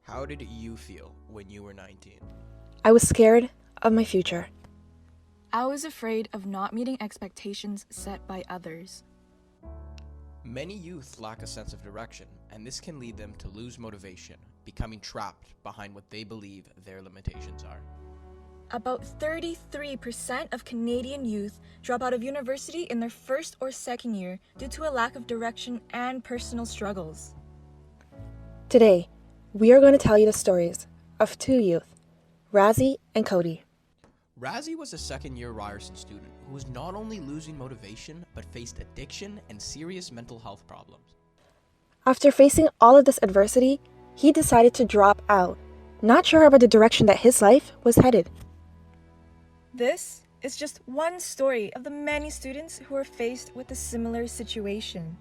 How did you feel when you were 19? I was scared of my future. I was afraid of not meeting expectations set by others. Many youth lack a sense of direction, and this can lead them to lose motivation, becoming trapped behind what they believe their limitations are. About 33% of Canadian youth drop out of university in their first or second year due to a lack of direction and personal struggles. Today, we are going to tell you the stories of two youth, Razzie and Cody. Razzie was a second-year RYERSON student who was not only losing motivation, but faced addiction and serious mental health problems. After facing all of this adversity, he decided to drop out, not sure about the direction that his life was headed. This is just one story of the many students who are faced with a similar situation.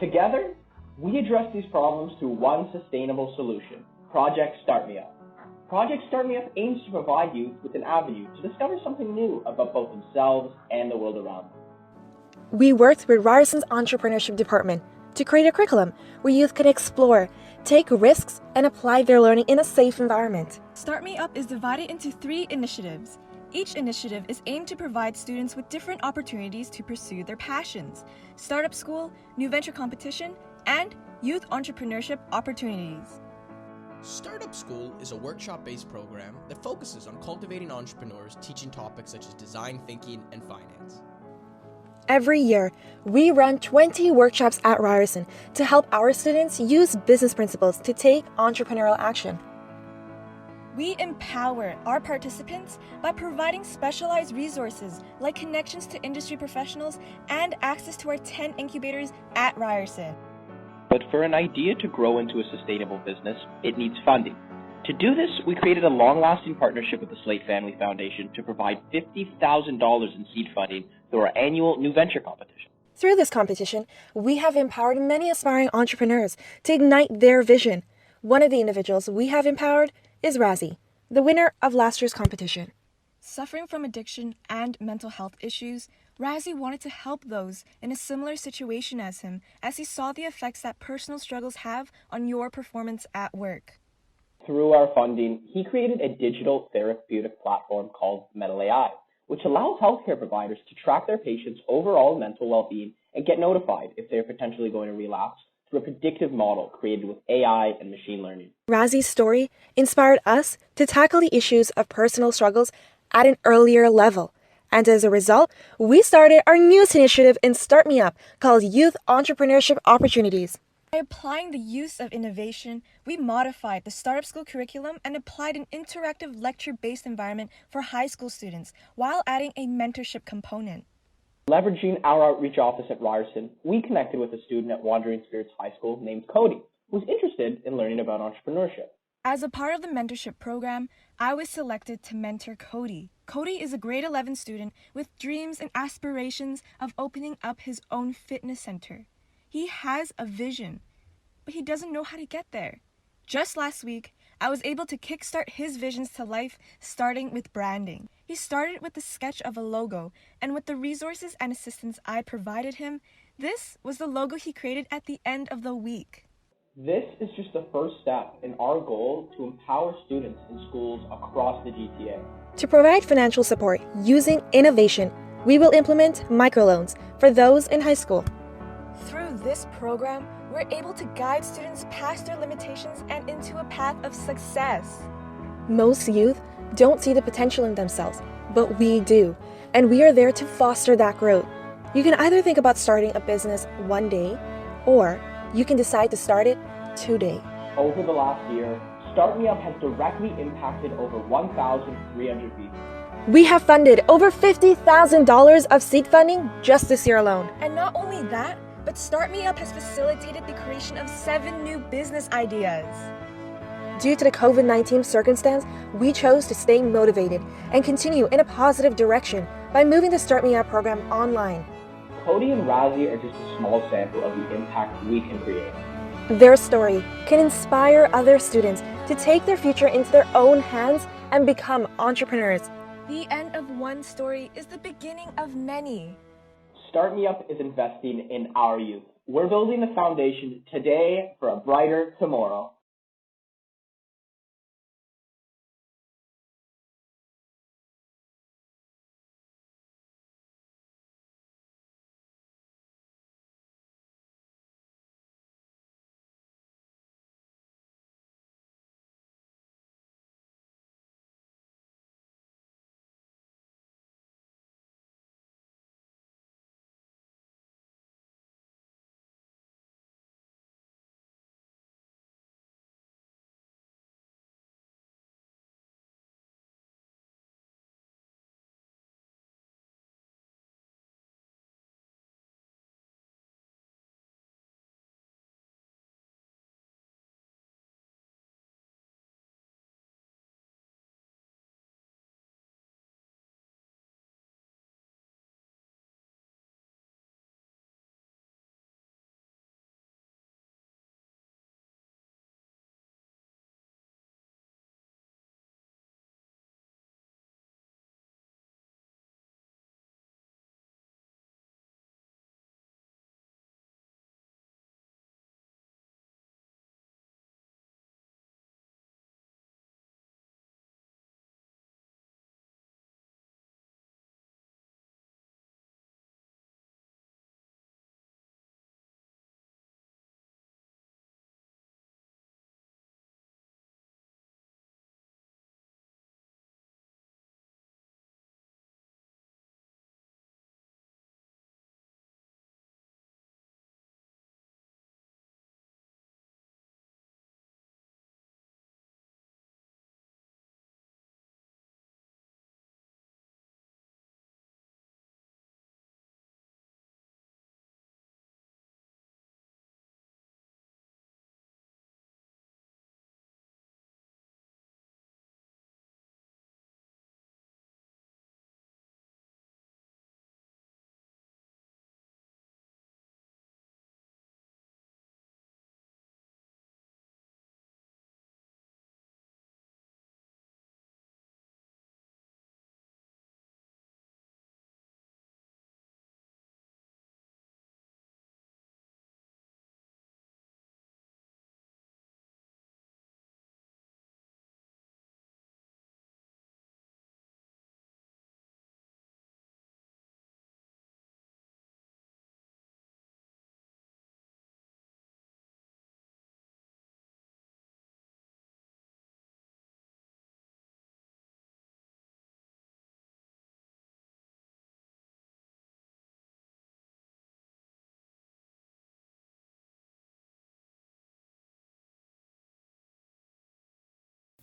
Together, we address these problems through one sustainable solution, Project Start Me Up. Project Start Me Up aims to provide youth with an avenue to discover something new about both themselves and the world around them. We worked with RYERSON's entrepreneurship department to create a curriculum where youth can explore, take risks, and apply their learning in a safe environment. Start Me Up is divided into 3 initiatives. Each initiative is aimed to provide students with different opportunities to pursue their passions: startup school, new venture competition, and youth entrepreneurship opportunities. Startup School is a workshop-based program that focuses on cultivating entrepreneurs, teaching topics such as design thinking and finance. Every year, we run 20 workshops at RYERSON to help our students use business principles to take entrepreneurial action. We empower our participants by providing specialized resources like connections to industry professionals and access to our 10 incubators at RYERSON. But for an idea to grow into a sustainable business, it needs funding. To do this, we created a long-lasting partnership with the Slate Family Foundation to provide $50,000 in seed funding through our annual New Venture competition. Through this competition, we have empowered many aspiring entrepreneurs to ignite their vision. One of the individuals we have empowered is Razzie, the winner of last year's competition. Suffering from addiction and mental health issues, Razzie wanted to help those in a similar situation as him, as he saw the effects that personal struggles have on your performance at work. Through our funding, he created a digital therapeutic platform called Mental AI, which allows healthcare providers to track their patients' overall mental well-being and get notified if they are potentially going to relapse through a predictive model created with AI and machine learning. Razzie's story inspired us to tackle the issues of personal struggles at an earlier level. And as a result, we started our newest initiative in Start Me Up called Youth Entrepreneurship Opportunities. By applying the use of innovation, we modified the startup school curriculum and applied an interactive lecture-based environment for high school students while adding a mentorship component. Leveraging our outreach office at RYERSON, we connected with a student at Wandering Spirits High School named Cody, who was interested in learning about entrepreneurship. As a part of the mentorship program, I was selected to mentor Cody. Cody is a grade 11 student with dreams and aspirations of opening up his own fitness center. He has a vision, but he doesn't know how to get there. Just last week, I was able to kickstart his visions to life, starting with branding. He started with the sketch of a logo, and with the resources and assistance I provided him, this was the logo he created at the end of the week. This is just the first step in our goal to empower students in schools across the GTA. To provide financial support using innovation, we will implement microloans for those in high school. Through this program, we're able to guide students past their limitations and into a path of success. Most youth don't see the potential in themselves, but we do, and we are there to foster that growth. You can either think about starting a business one day, or you can decide to start it today. Over the last year, Start Me Up has directly impacted over 1,300 people. We have funded over $50,000 of seed funding just this year alone. And not only that, but Start Me Up has facilitated the creation of 7 new business ideas. Due to the COVID-19 circumstance, we chose to stay motivated and continue in a positive direction by moving the Start Me Up program online. Cody and Razzie are just a small sample of the impact we can create. Their story can inspire other students to take their future into their own hands and become entrepreneurs. The end of one story is the beginning of many. Start Me Up is investing in our youth. We're building the foundation today for a brighter tomorrow.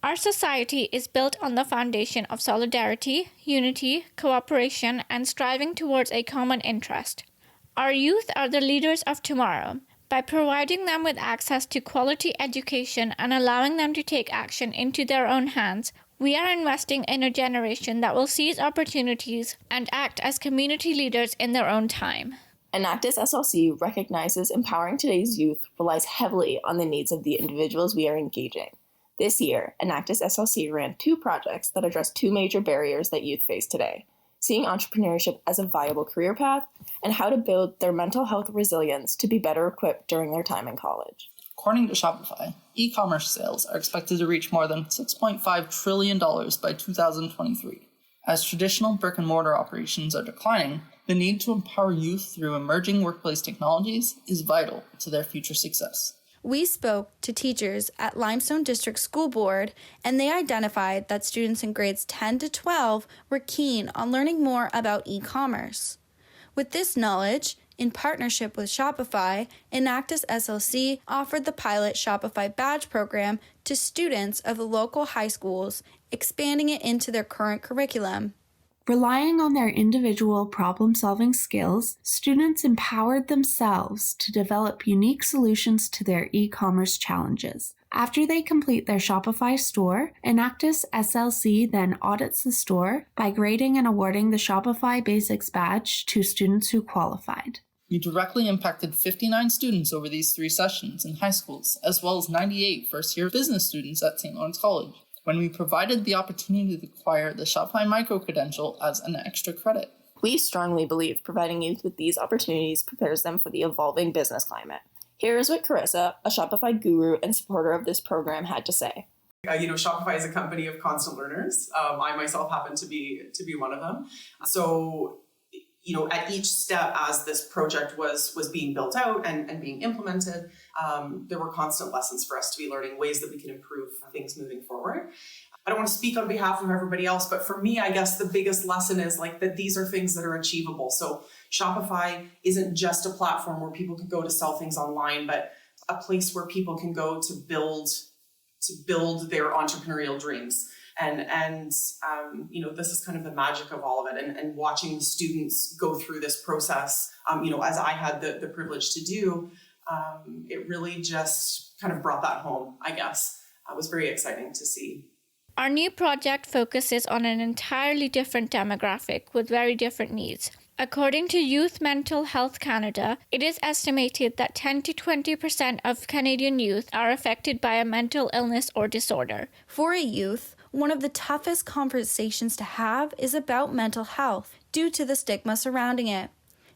Our society is built on the foundation of solidarity, unity, cooperation, and striving towards a common interest. Our youth are the leaders of tomorrow. By providing them with access to quality education and allowing them to take action into their own hands, we are investing in a generation that will seize opportunities and act as community leaders in their own time. Enactus SLC recognizes empowering today's youth relies heavily on the needs of the individuals we are engaging. This year, Enactus SLC ran 2 projects that address 2 major barriers that youth face today: seeing entrepreneurship as a viable career path, and how to build their mental health resilience to be better equipped during their time in college. According to Shopify, e-commerce sales are expected to reach more than $6.5 trillion by 2023. As traditional brick-and-mortar operations are declining, the need to empower youth through emerging workplace technologies is vital to their future success. We spoke to teachers at Limestone District School Board, and they identified that students in grades 10 to 12 were keen on learning more about e-commerce. With this knowledge, in partnership with Shopify, Enactus SLC offered the pilot Shopify badge program to students of the local high schools, expanding it into their current curriculum. Relying on their individual problem-solving skills, students empowered themselves to develop unique solutions to their e-commerce challenges. After they complete their Shopify store, Enactus SLC then audits the store by grading and awarding the Shopify Basics badge to students who qualified. We directly impacted 59 students over these 3 sessions in high schools, as well as 98 first-year business students at St. Lawrence College, when we provided the opportunity to acquire the Shopify micro-credential as an extra credit. We strongly believe providing youth with these opportunities prepares them for the evolving business climate. Here is what Carissa, a Shopify guru and supporter of this program, had to say. Shopify is a company of constant learners. I myself happen to be one of them. So, at each step as this project was being built out and being implemented, there were constant lessons for us to be learning, ways that we can improve things moving forward. I don't want to speak on behalf of everybody else, but for me, I guess the biggest lesson is that these are things that are achievable. So Shopify isn't just a platform where people can go to sell things online, but a place where people can go to build their entrepreneurial dreams. And this is kind of the magic of all of it. And watching students go through this process, as I had the privilege to do, it really just kind of brought that home, I guess. It was very exciting to see. Our new project focuses on an entirely different demographic with very different needs. According to Youth Mental Health Canada, it is estimated that 10 to 20% of Canadian youth are affected by a mental illness or disorder. For a youth, one of the toughest conversations to have is about mental health due to the stigma surrounding it.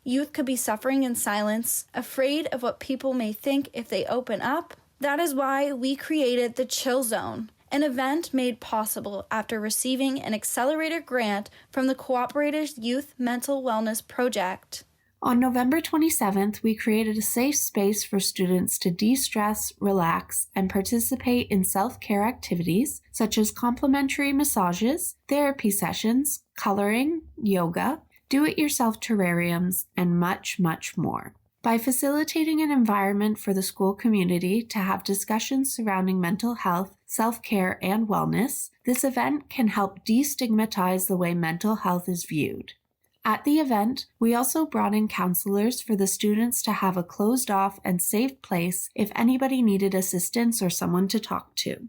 Youth could be suffering in silence, afraid of what people may think if they open up. That is why we created the Chill Zone, an event made possible after receiving an accelerated grant from the Cooperative Youth Mental Wellness Project. On November 27th, we created a safe space for students to de-stress, relax, and participate in self-care activities such as complimentary massages, therapy sessions, coloring, yoga, do-it-yourself terrariums, and much, much more. By facilitating an environment for the school community to have discussions surrounding mental health, self-care, and wellness, this event can help destigmatize the way mental health is viewed. At the event, we also brought in counselors for the students to have a closed-off and safe place if anybody needed assistance or someone to talk to.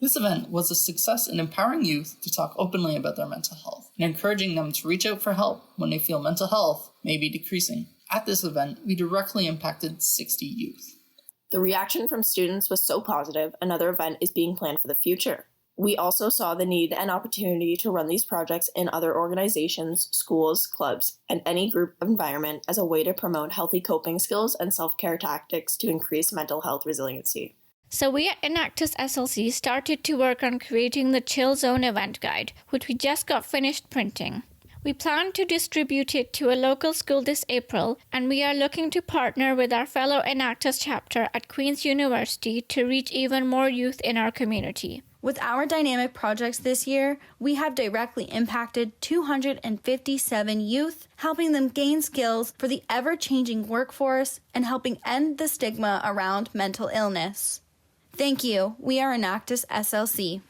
This event was a success in empowering youth to talk openly about their mental health and encouraging them to reach out for help when they feel mental health may be decreasing. At this event, we directly impacted 60 youth. The reaction from students was so positive, another event is being planned for the future. We also saw the need and opportunity to run these projects in other organizations, schools, clubs, and any group environment as a way to promote healthy coping skills and self-care tactics to increase mental health resiliency. So we at Enactus SLC started to work on creating the Chill Zone event guide, which we just got finished printing. We plan to distribute it to a local school this April, and we are looking to partner with our fellow Enactus chapter at Queen's University to reach even more youth in our community. With our dynamic projects this year, we have directly impacted 257 youth, helping them gain skills for the ever-changing workforce and helping end the stigma around mental illness. Thank you. We are Enactus SLC.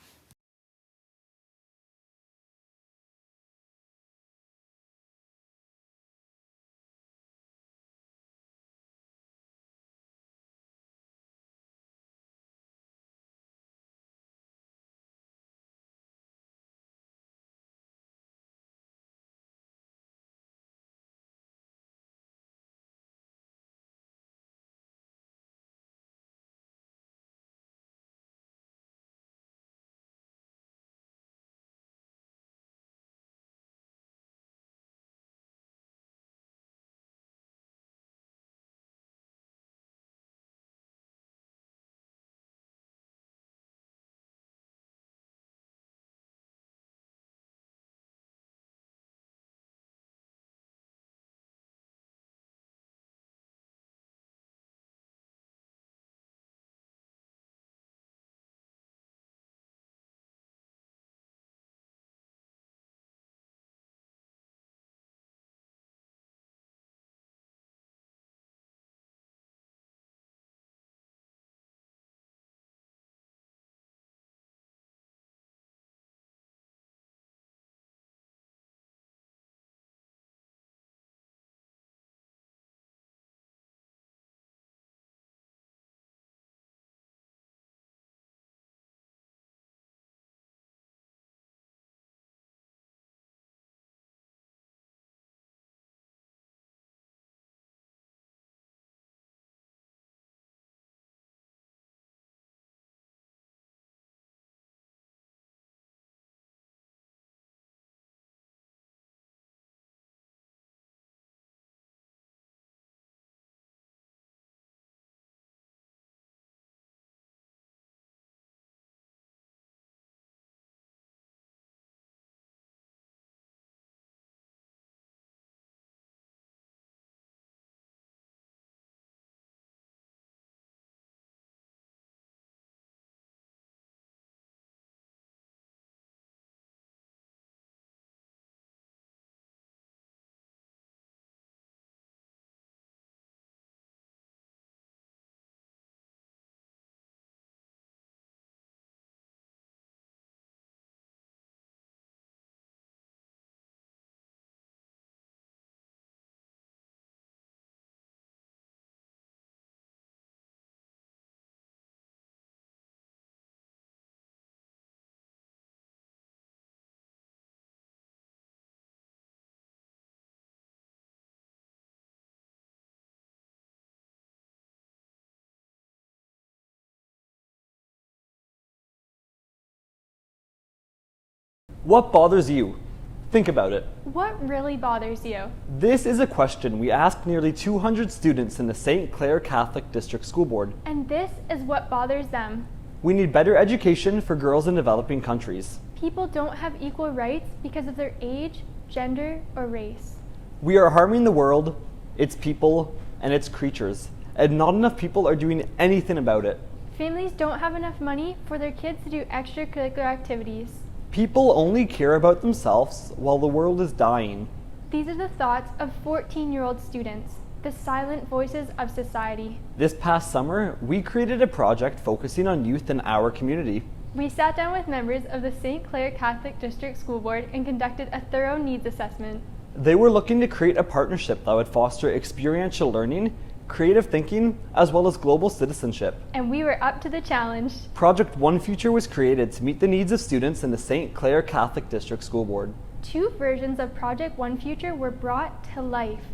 What bothers you? Think about it. What really bothers you? This is a question we asked nearly 200 students in the St. Clair Catholic District School Board. And this is what bothers them. We need better education for girls in developing countries. People don't have equal rights because of their age, gender, or race. We are harming the world, its people, and its creatures, and not enough people are doing anything about it. Families don't have enough money for their kids to do extracurricular activities. People only care about themselves while the world is dying. These are the thoughts of 14-year-old students, the silent voices of society. This past summer, we created a project focusing on youth in our community. We sat down with members of the St. Clair Catholic District School Board and conducted a thorough needs assessment. They were looking to create a partnership that would foster experiential learning, creative thinking, as well as global citizenship. And we were up to the challenge. Project One Future was created to meet the needs of students in the St. Clair Catholic District School Board. 2 versions of Project One Future were brought to life.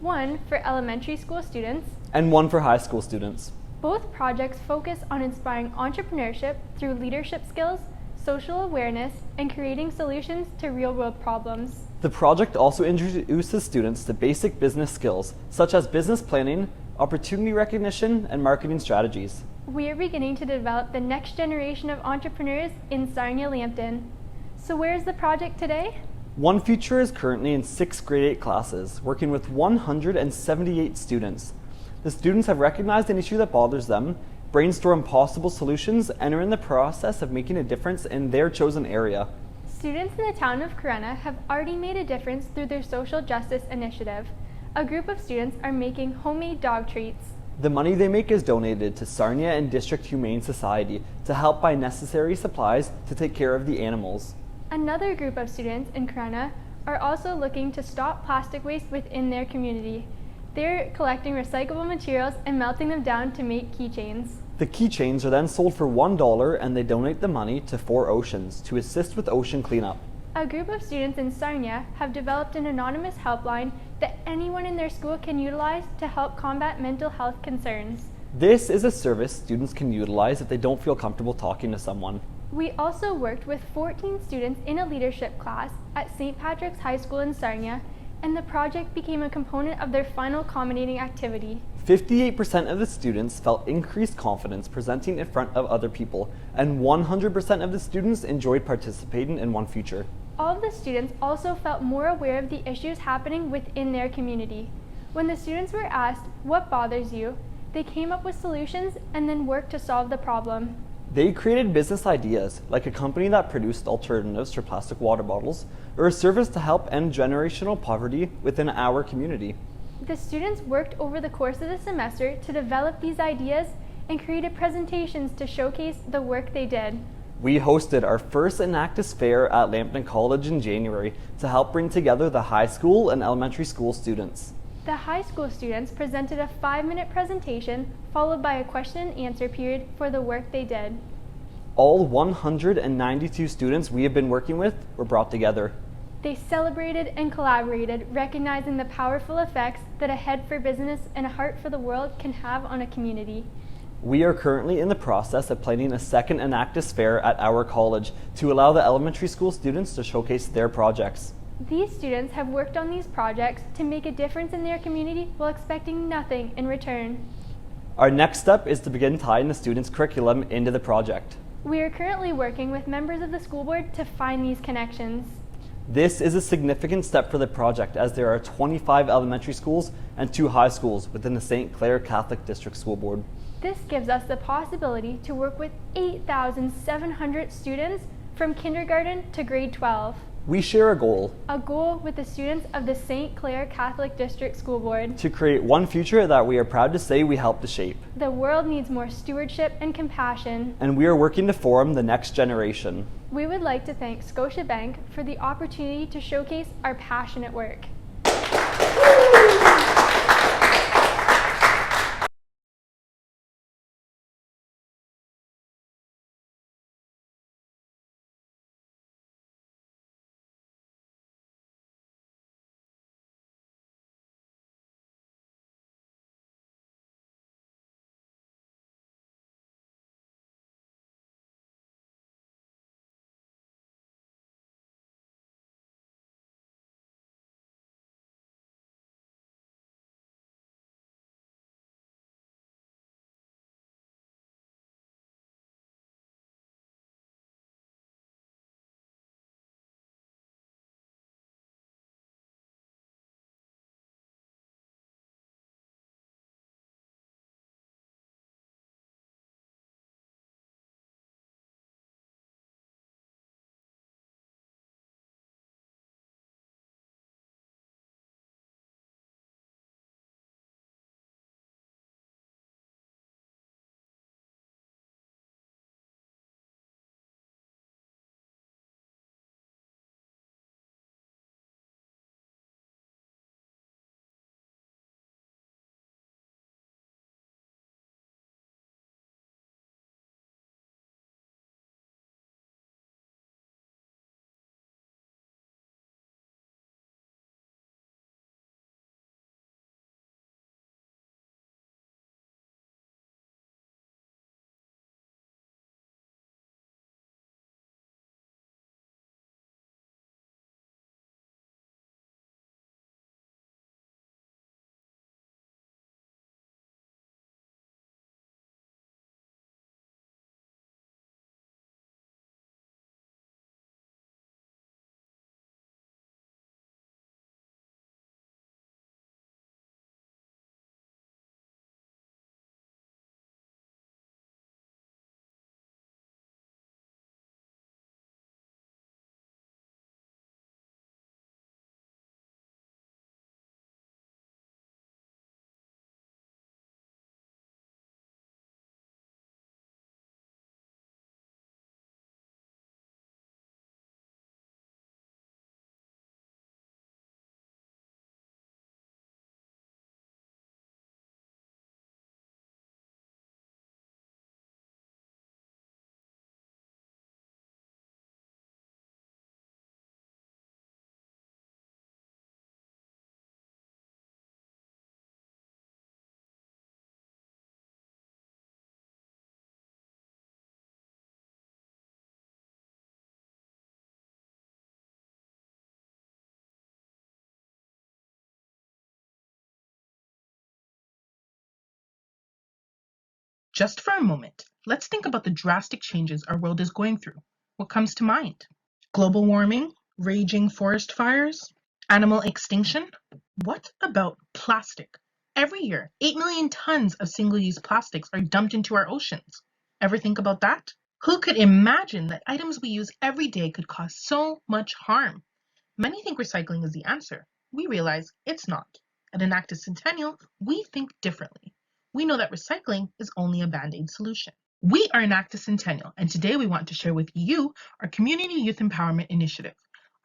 One for elementary school students, and one for high school students. Both projects focus on inspiring entrepreneurship through leadership skills, social awareness, and creating solutions to real-world problems. The project also introduces students to basic business skills, such as business planning, opportunity recognition, and marketing strategies. We are beginning to develop the next generation of entrepreneurs in Sarnia-Lambton. So where is the project today? One Future is currently in 6th grade 8 classes, working with 178 students. The students have recognized an issue that bothers them, brainstorm possible solutions, and are in the process of making a difference in their chosen area. Students in the town of Corunna have already made a difference through their social justice initiative. A group of students are making homemade dog treats. The money they make is donated to Sarnia and District Humane Society to help buy necessary supplies to take care of the animals. Another group of students in Corunna are also looking to stop plastic waste within their community. They're collecting recyclable materials and melting them down to make keychains. The keychains are then sold for $1 and they donate the money to 4 Oceans to assist with ocean cleanup. A group of students in Sarnia have developed an anonymous helpline that anyone in their school can utilize to help combat mental health concerns. This is a service students can utilize if they don't feel comfortable talking to someone. We also worked with 14 students in a leadership class at St. Patrick's High School in Sarnia, and the project became a component of their final culminating activity. 58% of the students felt increased confidence presenting in front of other people, and 100% of the students enjoyed participating in One Future. All of the students also felt more aware of the issues happening within their community. When the students were asked, "What bothers you?" they came up with solutions and then worked to solve the problem. They created business ideas, like a company that produced alternatives for plastic water bottles, or a service to help end generational poverty within our community. The students worked over the course of the semester to develop these ideas and created presentations to showcase the work they did. We hosted our first Enactus fair at Lambton College in January to help bring together the high school and elementary school students. The high school students presented a 5-minute presentation followed by a question and answer period for the work they did. All 192 students we have been working with were brought together. They celebrated and collaborated, recognizing the powerful effects that a head for business and a heart for the world can have on a community. We are currently in the process of planning a second Enactus fair at our college to allow the elementary school students to showcase their projects. These students have worked on these projects to make a difference in their community while expecting nothing in return. Our next step is to begin tying the students' curriculum into the project. We are currently working with members of the school board to find these connections. This is a significant step for the project as there are 25 elementary schools and 2 high schools within the St. Clair Catholic District School Board. This gives us the possibility to work with 8,700 students from kindergarten to grade 12. We share a goal with the students of the St. Clair Catholic District School Board to create one future that we are proud to say we helped to shape. The world needs more stewardship and compassion, and we are working to form the next generation. We would like to thank Scotiabank for the opportunity to showcase our passionate work. Just for a moment, let's think about the drastic changes our world is going through. What comes to mind? Global warming, raging forest fires, animal extinction? What about plastic? Every year, 8 million tons of single-use plastics are dumped into our oceans. Ever think about that? Who could imagine that items we use every day could cause so much harm? Many think recycling is the answer. We realize it's not. At Enactus Centennial, we think differently. We know that recycling is only a band-aid solution. We are Enactus Centennial, and today we want to share with you our Community Youth Empowerment Initiative.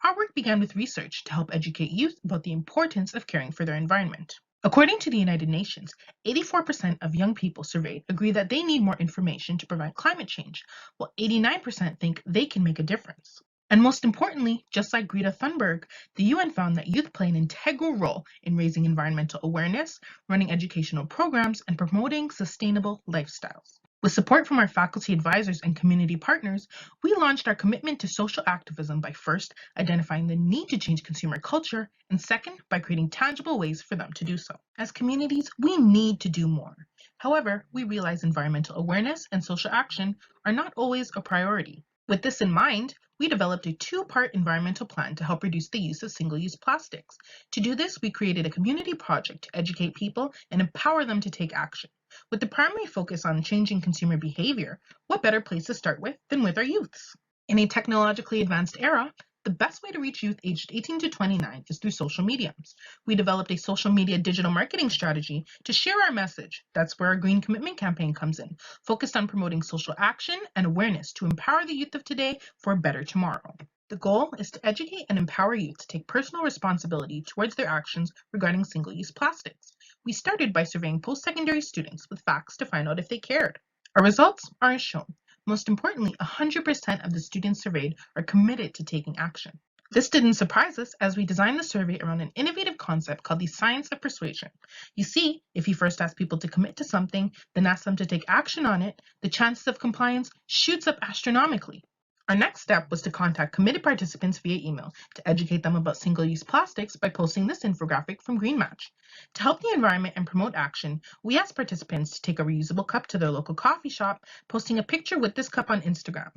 Our work began with research to help educate youth about the importance of caring for their environment. According to the United Nations, 84% of young people surveyed agree that they need more information to prevent climate change, while 89% think they can make a difference. And most importantly, just like Greta Thunberg, the UN found that youth play an integral role in raising environmental awareness, running educational programs, and promoting sustainable lifestyles. With support from our faculty advisors and community partners, we launched our commitment to social activism by first identifying the need to change consumer culture, and second, by creating tangible ways for them to do so. As communities, we need to do more. However, we realize environmental awareness and social action are not always a priority. With this in mind, we developed a two-part environmental plan to help reduce the use of single-use plastics. To do this, we created a community project to educate people and empower them to take action. With the primary focus on changing consumer behavior, what better place to start with than with our youths? In a technologically advanced era, the best way to reach youth aged 18 to 29 is through social mediums. We developed a social media digital marketing strategy to share our message. That's where our Green Commitment campaign comes in, focused on promoting social action and awareness to empower the youth of today for a better tomorrow. The goal is to educate and empower youth to take personal responsibility towards their actions regarding single-use plastics. We started by surveying post-secondary students with facts to find out if they cared. Our results are as shown. Most importantly, 100% of the students surveyed are committed to taking action. This didn't surprise us as we designed the survey around an innovative concept called the science of persuasion. You see, if you first ask people to commit to something, then ask them to take action on it, the chances of compliance shoots up astronomically. Our next step was to contact committed participants via email to educate them about single-use plastics by posting this infographic from Green Match. To help the environment and promote action, we asked participants to take a reusable cup to their local coffee shop, posting a picture with this cup on Instagram.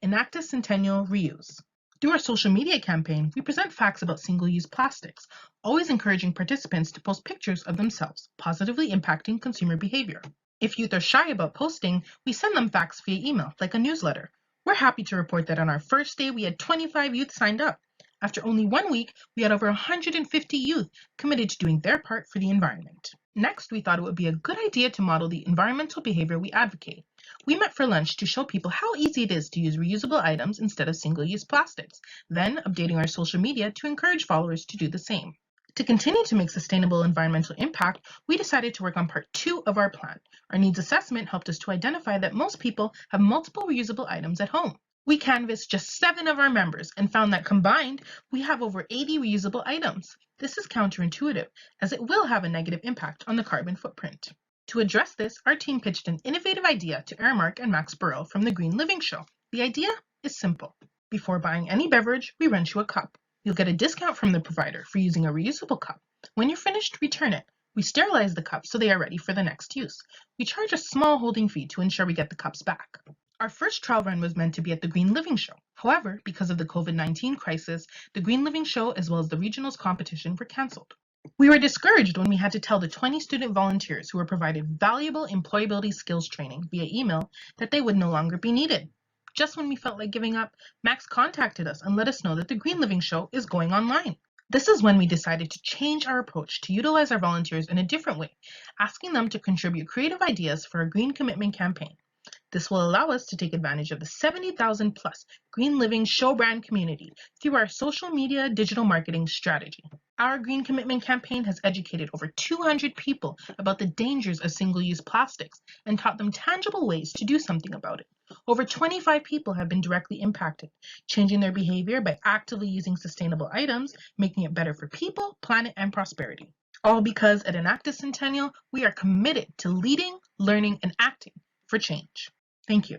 #Enactus Centennial Reuse. Through our social media campaign, we present facts about single-use plastics, always encouraging participants to post pictures of themselves, positively impacting consumer behavior. If youth are shy about posting, we send them facts via email, like a newsletter. We're happy to report that on our first day, we had 25 youth signed up. After only 1 week, we had over 150 youth committed to doing their part for the environment. Next, we thought it would be a good idea to model the environmental behavior we advocate. We met for lunch to show people how easy it is to use reusable items instead of single-use plastics, then updating our social media to encourage followers to do the same. To continue to make sustainable environmental impact, we decided to work on part 2 of our plan. Our needs assessment helped us to identify that most people have multiple reusable items at home. We canvassed just 7 of our members and found that combined, we have over 80 reusable items. This is counterintuitive, as it will have a negative impact on the carbon footprint. To address this, our team pitched an innovative idea to Aramark and Max Burrell from the Green Living Show. The idea is simple. Before buying any beverage, we rent you a cup. You'll get a discount from the provider for using a reusable cup. When you're finished, return it. We sterilize the cups so they are ready for the next use. We charge a small holding fee to ensure we get the cups back. Our first trial run was meant to be at the Green Living Show. However, because of the COVID-19 crisis, the Green Living Show as well as the regionals competition were cancelled. We were discouraged when we had to tell the 20 student volunteers who were provided valuable employability skills training via email that they would no longer be needed. Just when we felt like giving up, Max contacted us and let us know that the Green Living Show is going online. This is when we decided to change our approach to utilize our volunteers in a different way, asking them to contribute creative ideas for our Green Commitment campaign. This will allow us to take advantage of the 70,000 plus Green Living Show brand community through our social media digital marketing strategy. Our Green Commitment campaign has educated over 200 people about the dangers of single-use plastics and taught them tangible ways to do something about it. Over 25 people have been directly impacted, changing their behavior by actively using sustainable items, making it better for people, planet, and prosperity. All because at Enactus Centennial, we are committed to leading, learning, and acting for change. Thank you.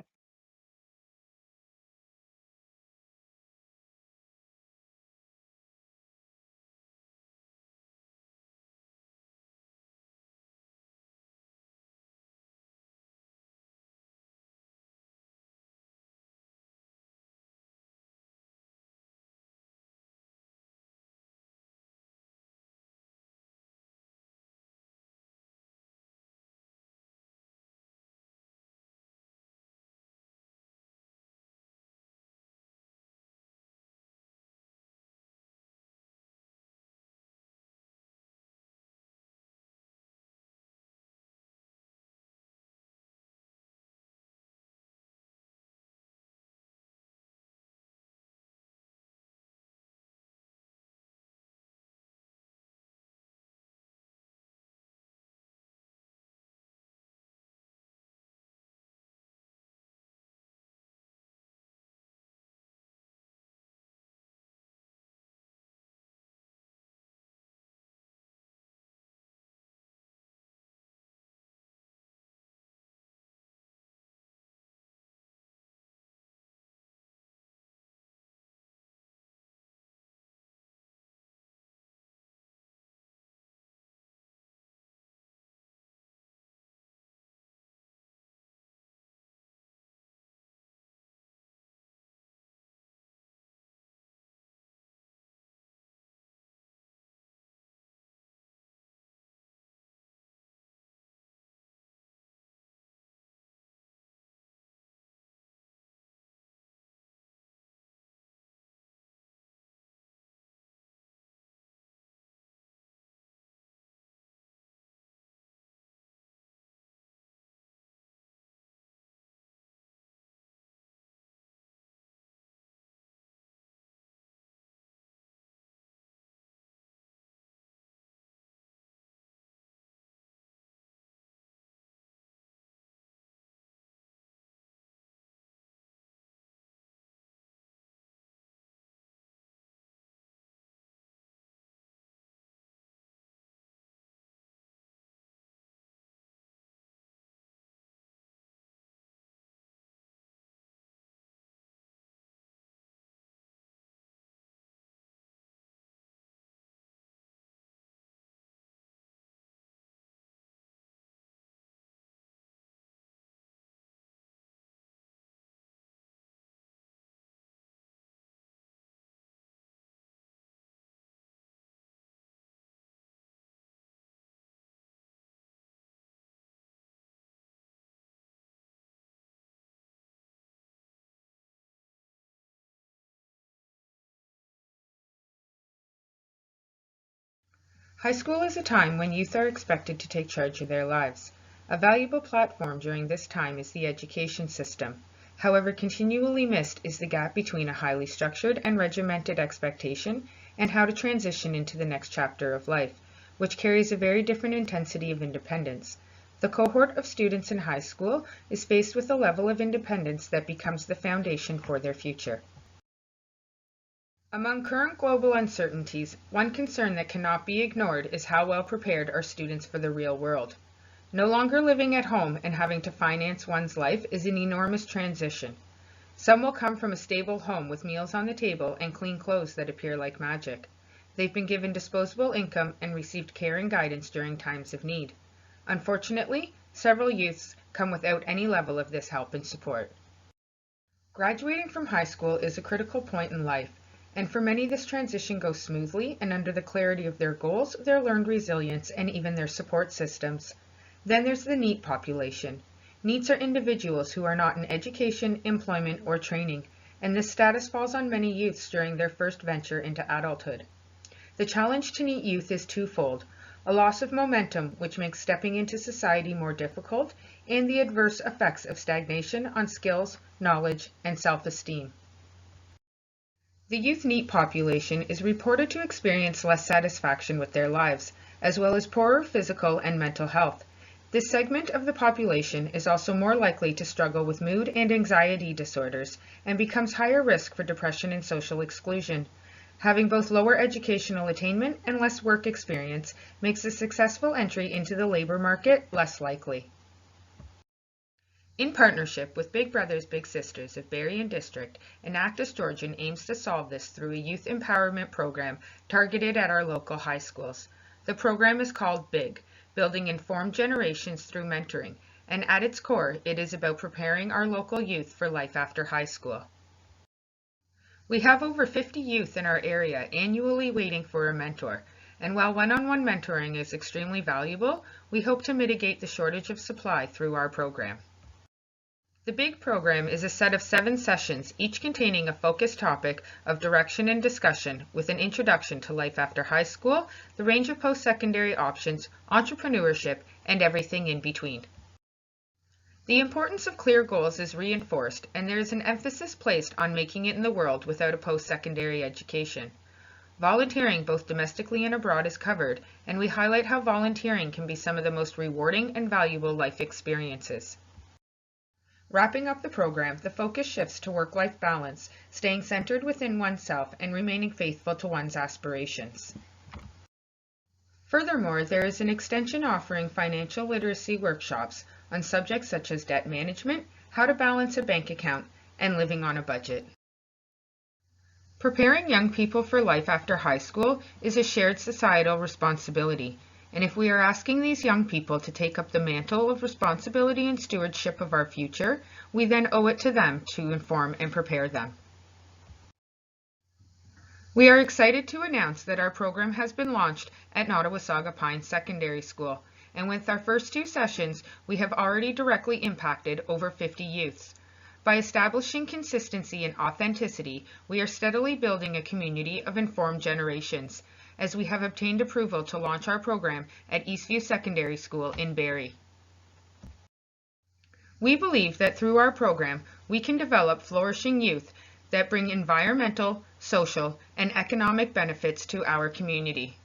High school is a time when youth are expected to take charge of their lives. A valuable platform during this time is the education system. However, continually missed is the gap between a highly structured and regimented expectation and how to transition into the next chapter of life, which carries a very different intensity of independence. The cohort of students in high school is faced with a level of independence that becomes the foundation for their future. Among current global uncertainties, one concern that cannot be ignored is how well prepared are students for the real world. No longer living at home and having to finance one's life is an enormous transition. Some will come from a stable home with meals on the table and clean clothes that appear like magic. They've been given disposable income and received care and guidance during times of need. Unfortunately, several youths come without any level of this help and support. Graduating from high school is a critical point in life, and for many this transition goes smoothly and under the clarity of their goals, their learned resilience, and even their support systems. Then there's the NEET population. NEETs are individuals who are not in education, employment, or training, and this status falls on many youths during their first venture into adulthood. The challenge to NEET youth is twofold: a loss of momentum, which makes stepping into society more difficult, and the adverse effects of stagnation on skills, knowledge, and self-esteem. The youth NEET population is reported to experience less satisfaction with their lives, as well as poorer physical and mental health. This segment of the population is also more likely to struggle with mood and anxiety disorders and becomes higher risk for depression and social exclusion. Having both lower educational attainment and less work experience makes a successful entry into the labor market less likely. In partnership with Big Brothers Big Sisters of Barrie and District, Enactus Georgian aims to solve this through a youth empowerment program targeted at our local high schools. The program is called BIG, Building Informed Generations Through Mentoring, and at its core, it is about preparing our local youth for life after high school. We have over 50 youth in our area annually waiting for a mentor, and while one-on-one mentoring is extremely valuable, we hope to mitigate the shortage of supply through our program. The BIG program is a set of 7 sessions, each containing a focused topic of direction and discussion with an introduction to life after high school, the range of post-secondary options, entrepreneurship, and everything in between. The importance of clear goals is reinforced, and there is an emphasis placed on making it in the world without a post-secondary education. Volunteering both domestically and abroad is covered, and we highlight how volunteering can be some of the most rewarding and valuable life experiences. Wrapping up the program, the focus shifts to work-life balance, staying centered within oneself and remaining faithful to one's aspirations. Furthermore, there is an extension offering financial literacy workshops on subjects such as debt management, how to balance a bank account, and living on a budget. Preparing young people for life after high school is a shared societal responsibility. And if we are asking these young people to take up the mantle of responsibility and stewardship of our future, we then owe it to them to inform and prepare them. We are excited to announce that our program has been launched at Nottawasaga Pines Secondary School, and with our first 2 sessions, we have already directly impacted over 50 youths. By establishing consistency and authenticity, we are steadily building a community of informed generations, as we have obtained approval to launch our program at Eastview Secondary School in Barrie. We believe that through our program, we can develop flourishing youth that bring environmental, social, and economic benefits to our community.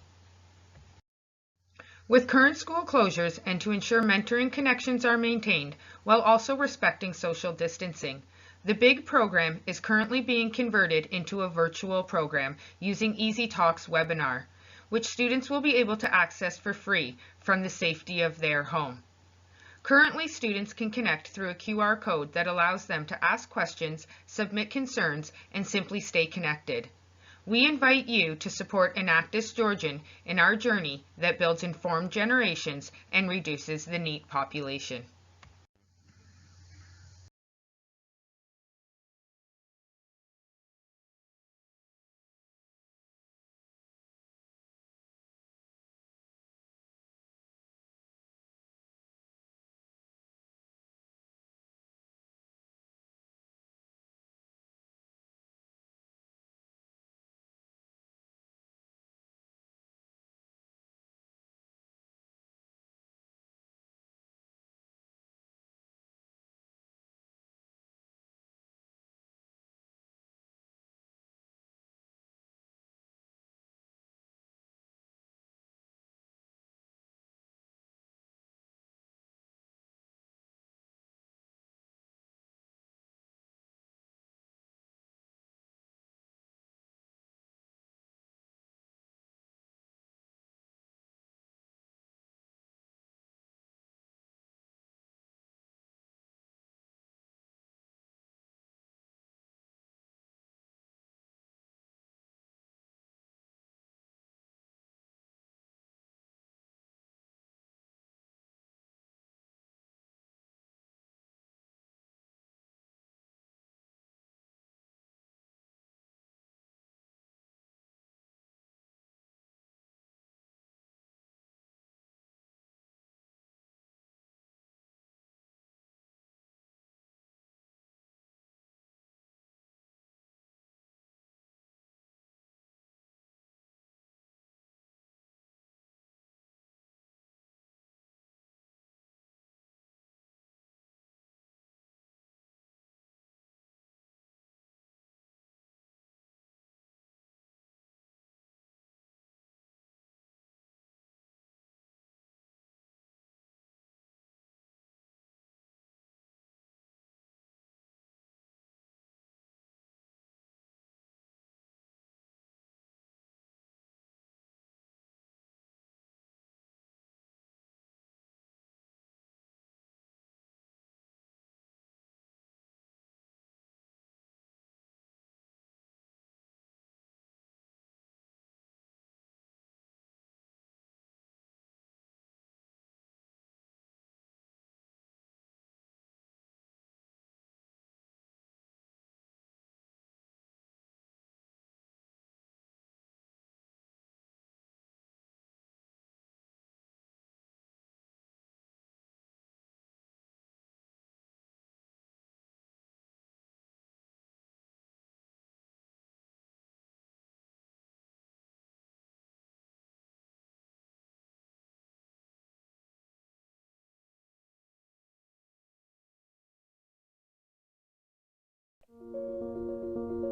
With current school closures and to ensure mentoring connections are maintained while also respecting social distancing, the BIG program is currently being converted into a virtual program using Easy Talks webinar, which students will be able to access for free from the safety of their home. Currently, students can connect through a QR code that allows them to ask questions, submit concerns, and simply stay connected. We invite you to support Enactus Georgian in our journey that builds informed generations and reduces the NEET population.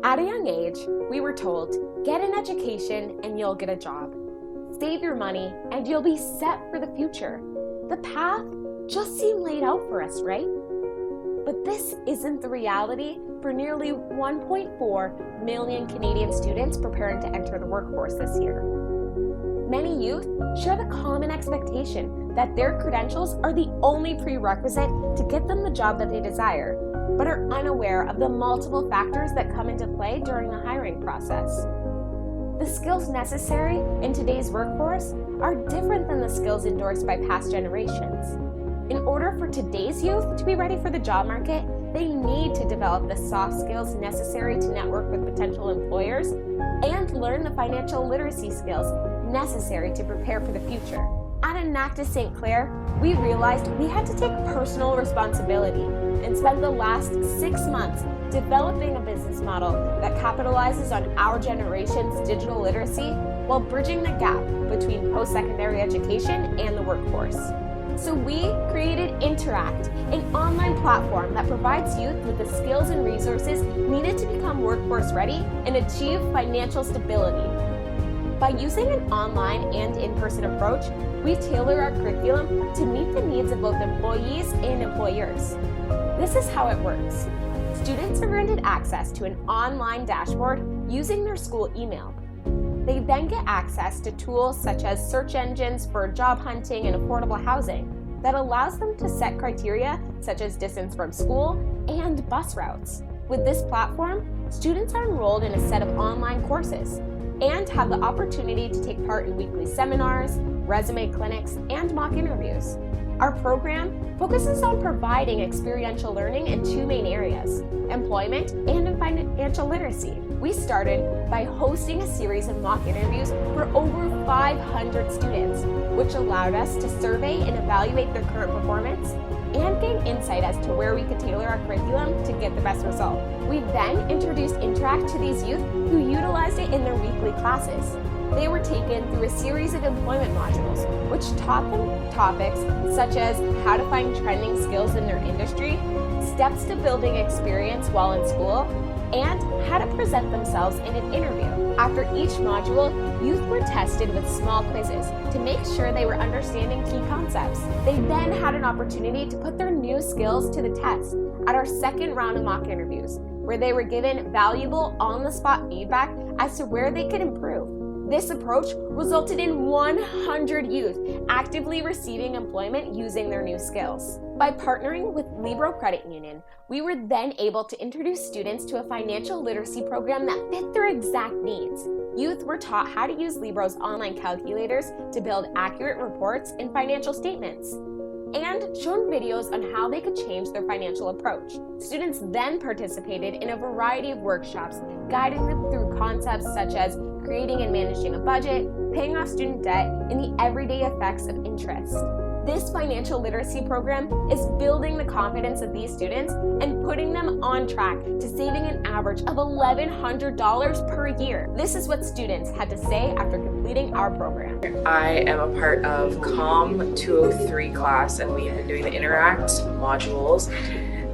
At a young age, we were told, get an education and you'll get a job. Save your money and you'll be set for the future. The path just seemed laid out for us, right? But this isn't the reality for nearly 1.4 million Canadian students preparing to enter the workforce this year. Many youth share the common expectation that their credentials are the only prerequisite to get them the job that they desire, but are unaware of the multiple factors that come into play during the hiring process. The skills necessary in today's workforce are different than the skills endorsed by past generations. In order for today's youth to be ready for the job market, they need to develop the soft skills necessary to network with potential employers and learn the financial literacy skills necessary to prepare for the future. At Enactus St. Clair, we realized we had to take personal responsibility and spent the last 6 months developing a business model that capitalizes on our generation's digital literacy while bridging the gap between post-secondary education and the workforce. So we created Interact, an online platform that provides youth with the skills and resources needed to become workforce ready and achieve financial stability. By using an online and in-person approach, we tailor our curriculum to meet the needs of both employees and employers. This is how it works. Students are granted access to an online dashboard using their school email. They then get access to tools such as search engines for job hunting and affordable housing that allows them to set criteria such as distance from school and bus routes. With this platform, students are enrolled in a set of online courses and have the opportunity to take part in weekly seminars, resume clinics, and mock interviews. Our program focuses on providing experiential learning in 2 main areas, employment and in financial literacy. We started by hosting a series of mock interviews for over 500 students, which allowed us to survey and evaluate their current performance and gain insight as to where we could tailor our curriculum to get the best result. We then introduced Interact to these youth who utilized it in their weekly classes. They were taken through a series of employment modules, which taught them topics such as how to find trending skills in their industry, steps to building experience while in school, and how to present themselves in an interview. After each module, youth were tested with small quizzes to make sure they were understanding key concepts. They then had an opportunity to put their new skills to the test at our second round of mock interviews, where they were given valuable on-the-spot feedback as to where they could improve. This approach resulted in 100 youth actively receiving employment using their new skills. By partnering with Libro Credit Union, we were then able to introduce students to a financial literacy program that fit their exact needs. Youth were taught how to use Libro's online calculators to build accurate reports and financial statements, and shown videos on how they could change their financial approach. Students then participated in a variety of workshops, guiding them through concepts such as creating and managing a budget, paying off student debt, and the everyday effects of interest. This financial literacy program is building the confidence of these students and putting them on track to saving an average of $1,100 per year. This is what students had to say after completing our program. I am a part of COM 203 class, and we have been doing the Interact modules.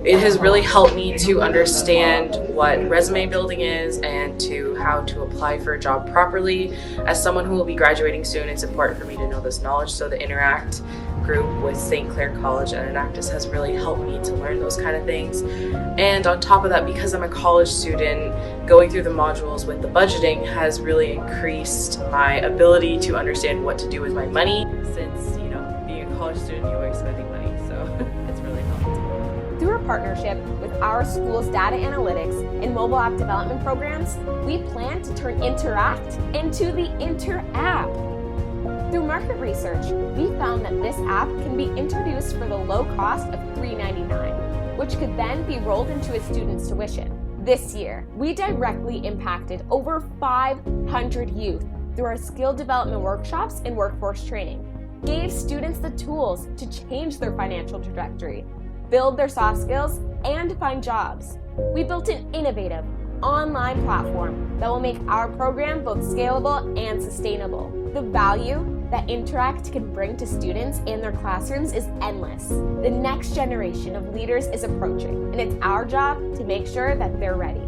It has really helped me to understand what resume building is and to how to apply for a job properly. As someone who will be graduating soon, it's important for me to know this knowledge, so the Interact group with St. Clair College and Enactus has really helped me to learn those kind of things. And on top of that, because I'm a college student, going through the modules with the budgeting has really increased my ability to understand what to do with my money. Since, you know, being a college student, you're always spending money, so it's really helped. Through a partnership with our school's data analytics and mobile app development programs, we plan to turn Interact into the Inter-app. Through market research, we found that this app can be introduced for the low cost of $3.99, which could then be rolled into a student's tuition. This year, we directly impacted over 500 youth through our skill development workshops and workforce training, gave students the tools to change their financial trajectory, build their soft skills, and find jobs. We built an innovative online platform that will make our program both scalable and sustainable. The value that Interact can bring to students and their classrooms is endless. The next generation of leaders is approaching, and it's our job to make sure that they're ready.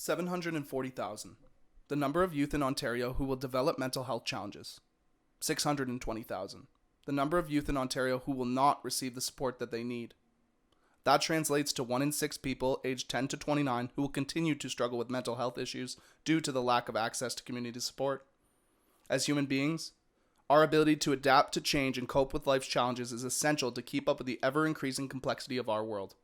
$740,000. The number of youth in Ontario who will develop mental health challenges. $620,000. The number of youth in Ontario who will not receive the support that they need. That translates to 1 in 6 people aged 10 to 29 who will continue to struggle with mental health issues due to the lack of access to community support. As human beings, our ability to adapt to change and cope with life's challenges is essential to keep up with the ever-increasing complexity of our world.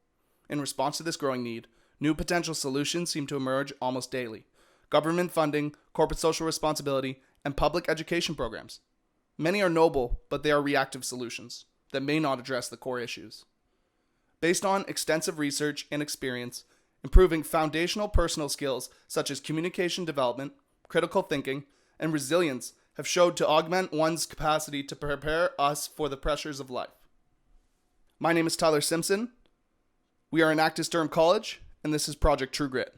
In response to this growing need, new potential solutions seem to emerge almost daily. Government funding, corporate social responsibility, and public education programs. Many are noble, but they are reactive solutions that may not address the core issues. Based on extensive research and experience, improving foundational personal skills such as communication development, critical thinking, and resilience have showed to augment one's capacity to prepare us for the pressures of life. My name is Tyler Simpson. We are Enactus Durham College, and this is Project True Grit.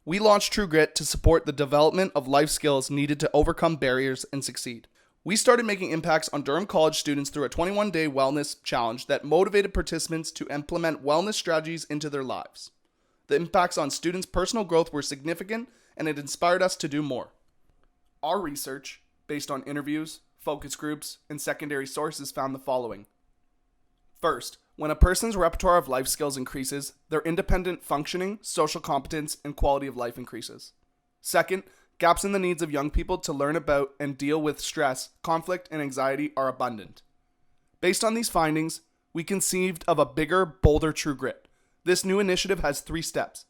We launched True Grit to support the development of life skills needed to overcome barriers and succeed. We started making impacts on Durham College students through a 21-day wellness challenge that motivated participants to implement wellness strategies into their lives. The impacts on students' personal growth were significant, and it inspired us to do more. Our research, based on interviews, focus groups, and secondary sources, found the following. First, when a person's repertoire of life skills increases, their independent functioning, social competence, and quality of life increases. Second, gaps in the needs of young people to learn about and deal with stress, conflict, and anxiety are abundant. Based on these findings, we conceived of a bigger, bolder True Grit. This new initiative has 3 steps: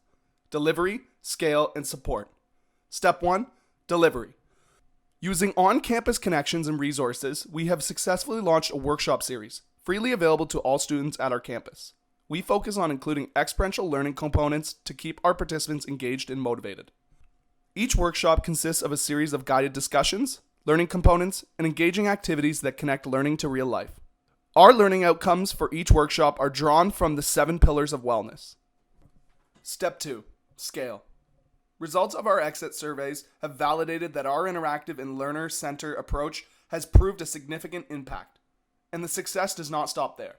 delivery, scale, and support. Step 1, delivery. Using on-campus connections and resources, we have successfully launched a workshop series, freely available to all students at our campus. We focus on including experiential learning components to keep our participants engaged and motivated. Each workshop consists of a series of guided discussions, learning components, and engaging activities that connect learning to real life. Our learning outcomes for each workshop are drawn from the 7 pillars of wellness. Step 2, scale. Results of our exit surveys have validated that our interactive and learner-centered approach has proved a significant impact, and the success does not stop there.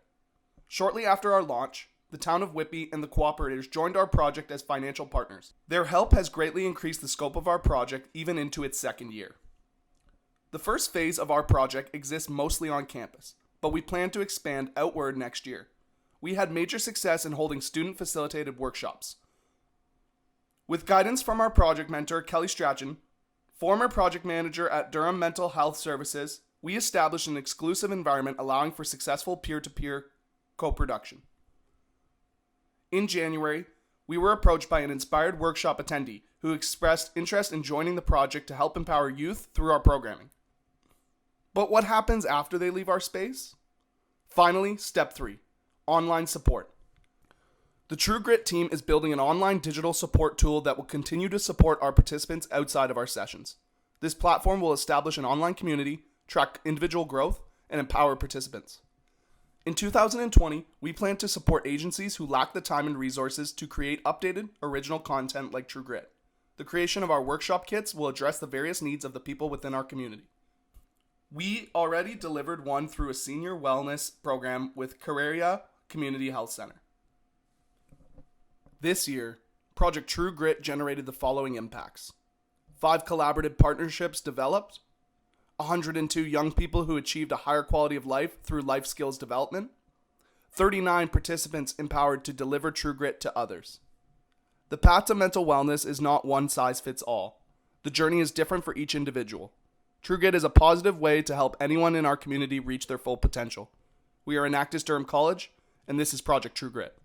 Shortly after our launch, the town of Whitby and the cooperators joined our project as financial partners. Their help has greatly increased the scope of our project even into its 2nd year. The first phase of our project exists mostly on campus, but we plan to expand outward next year. We had major success in holding student-facilitated workshops. With guidance from our project mentor, Kelly Strachan, former project manager at Durham Mental Health Services, we established an exclusive environment allowing for successful peer-to-peer co-production. In January, we were approached by an inspired workshop attendee who expressed interest in joining the project to help empower youth through our programming. But what happens after they leave our space? Finally, step 3, online support. The True Grit team is building an online digital support tool that will continue to support our participants outside of our sessions. This platform will establish an online community, track individual growth, and empower participants. In 2020, we plan to support agencies who lack the time and resources to create updated, original content like True Grit. The creation of our workshop kits will address the various needs of the people within our community. We already delivered one through a senior wellness program with Carrera Community Health Center. This year, Project True Grit generated the following impacts: 5 collaborative partnerships developed, 102 young people who achieved a higher quality of life through life skills development, 39 participants empowered to deliver True Grit to others. The path to mental wellness is not one size fits all. The journey is different for each individual. True Grit is a positive way to help anyone in our community reach their full potential. We are Enactus Durham College, and this is Project True Grit.